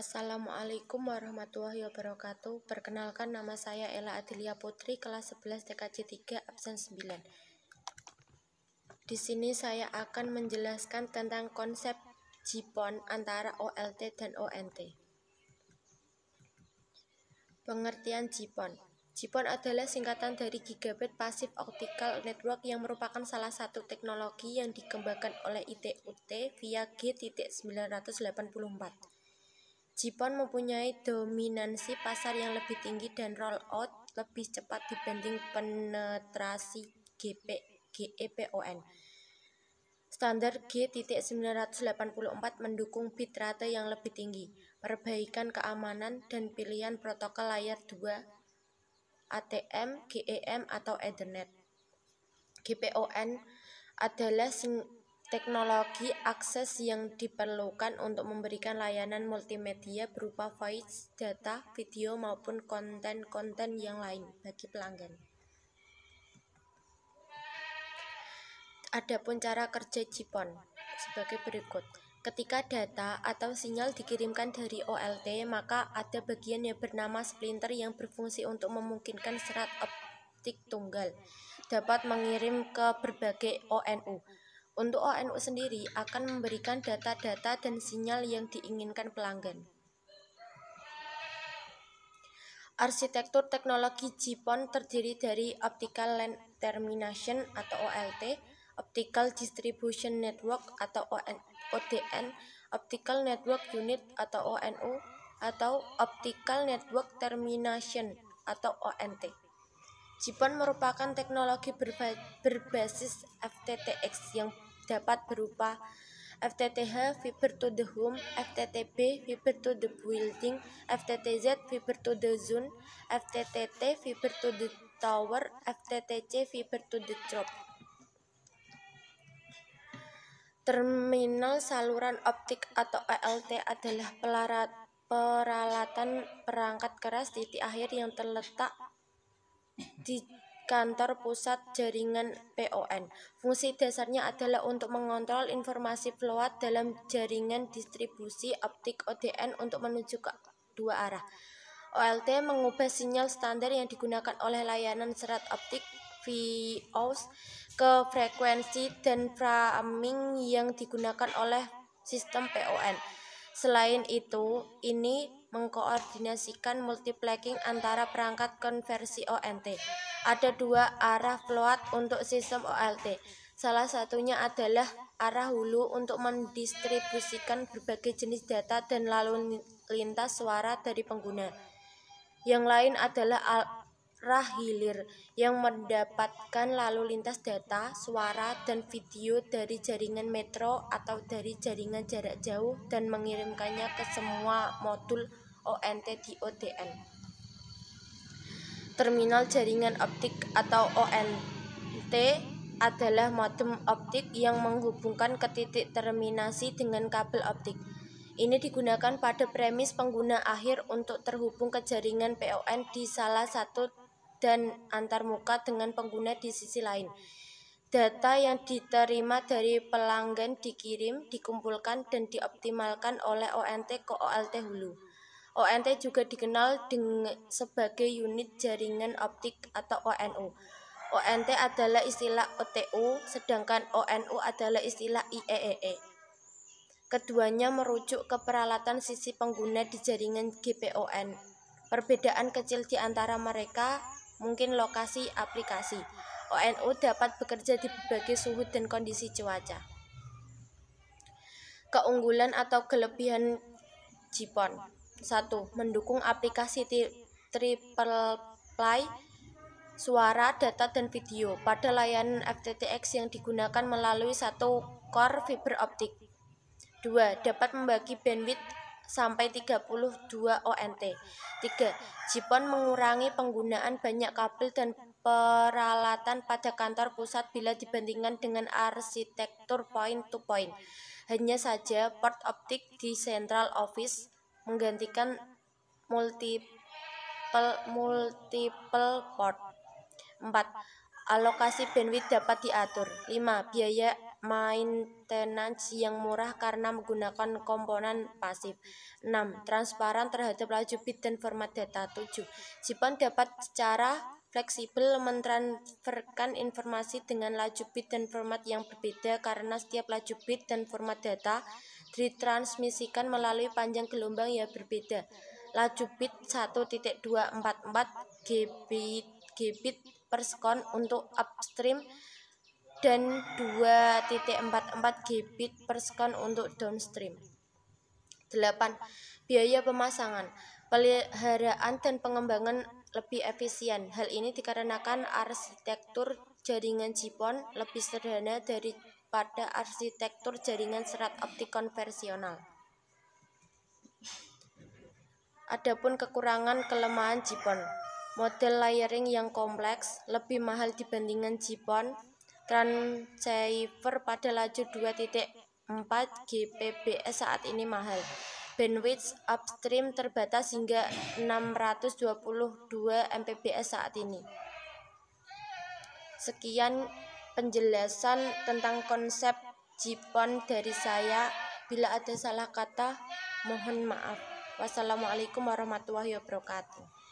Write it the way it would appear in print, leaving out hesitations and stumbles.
Assalamualaikum warahmatullahi wabarakatuh. Perkenalkan, nama saya Ella Adelia Putri, kelas 11 TKJ 3 absen 9. Di sini saya akan menjelaskan tentang konsep GPON antara OLT dan ONT. Pengertian GPON. GPON adalah singkatan dari Gigabit Passive Optical Network yang merupakan salah satu teknologi yang dikembangkan oleh ITUT via G.984. GPON mempunyai dominansi pasar yang lebih tinggi dan rollout lebih cepat dibanding penetrasi GEPON. Standar G.984 mendukung bit rate yang lebih tinggi, perbaikan keamanan, dan pilihan protokol layar 2, ATM, GEM, atau Ethernet. GPON adalah teknologi akses yang diperlukan untuk memberikan layanan multimedia berupa voice, data, video, maupun konten-konten yang lain bagi pelanggan. Adapun cara kerja GPON sebagai berikut. Ketika data atau sinyal dikirimkan dari OLT, maka ada bagian yang bernama splinter yang berfungsi untuk memungkinkan serat optik tunggal dapat mengirim ke berbagai ONU. Untuk ONU sendiri akan memberikan data-data dan sinyal yang diinginkan pelanggan. Arsitektur teknologi GPON terdiri dari Optical Link Termination atau OLT, Optical Distribution Network atau ODN, Optical Network Unit atau ONU, atau Optical Network Termination atau ONT. GPON merupakan teknologi berbasis FTTX yang dapat berupa FTTH Fiber to the Home, FTTB Fiber to the Building, FTTZ Fiber to the Zone, FTTT Fiber to the Tower, FTTC Fiber to the Drop. Terminal saluran optik atau OLT adalah peralatan perangkat keras titik akhir yang terletak di kantor pusat jaringan PON. Fungsi dasarnya adalah untuk mengontrol informasi float dalam jaringan distribusi optik ODN untuk menuju ke dua arah. OLT mengubah sinyal standar yang digunakan oleh layanan serat optik VOS ke frekuensi dan framing yang digunakan oleh sistem PON. Selain itu, ini mengkoordinasikan multiplexing antara perangkat konversi ONT. Ada dua arah float untuk sistem OLT. Salah satunya adalah arah hulu untuk mendistribusikan berbagai jenis data dan lalu lintas suara dari pengguna. Yang lain adalah arah hilir yang mendapatkan lalu lintas data, suara, dan video dari jaringan metro atau dari jaringan jarak jauh dan mengirimkannya ke semua modul ONT di ODN. Terminal jaringan optik atau ONT adalah modem optik yang menghubungkan ke titik terminasi dengan kabel optik. Ini digunakan pada premis pengguna akhir untuk terhubung ke jaringan PON di salah satu dan antarmuka dengan pengguna di sisi lain. Data yang diterima dari pelanggan dikirim, dikumpulkan, dan dioptimalkan oleh ONT ke OLT hulu. ONT juga dikenal sebagai unit jaringan optik atau ONU. ONT adalah istilah OTU, sedangkan ONU adalah istilah IEEE. Keduanya merujuk ke peralatan sisi pengguna di jaringan GPON. Perbedaan kecil di antara mereka mungkin lokasi aplikasi. ONU dapat bekerja di berbagai suhu dan kondisi cuaca. Keunggulan atau kelebihan GPON. 1. Mendukung aplikasi triple play, suara, data, dan video pada layanan FTTX yang digunakan melalui satu core fiber optik. 2. Dapat membagi bandwidth sampai 32 ONT. 3. GPON mengurangi penggunaan banyak kabel dan peralatan pada kantor pusat bila dibandingkan dengan arsitektur point-to-point. Hanya saja port optik di central office menggantikan multiple port. 4. Alokasi bandwidth dapat diatur. 5. Biaya maintenance yang murah karena menggunakan komponen pasif. 6. Transparan terhadap laju bit dan format data. 7. Jipon dapat secara fleksibel mentransferkan informasi dengan laju bit dan format yang berbeda karena setiap laju bit dan format data ditransmisikan melalui panjang gelombang yang berbeda. Laju bit 1.244 Gbit per sekon untuk upstream dan 2.44 Gbit per sekon untuk downstream. 8. Biaya pemasangan, peliharaan dan pengembangan lebih efisien. Hal ini dikarenakan arsitektur jaringan Jipon lebih sederhana daripada arsitektur jaringan serat optik konvensional. Adapun kekurangan kelemahan Jipon, model layering yang kompleks, lebih mahal dibandingkan Jipon transceiver pada laju 2.4 Gbps saat ini mahal. Bandwidth upstream terbatas hingga 622 Mbps saat ini. Sekian penjelasan tentang konsep Jipon dari saya. Bila ada salah kata, mohon maaf. Wassalamualaikum warahmatullahi wabarakatuh.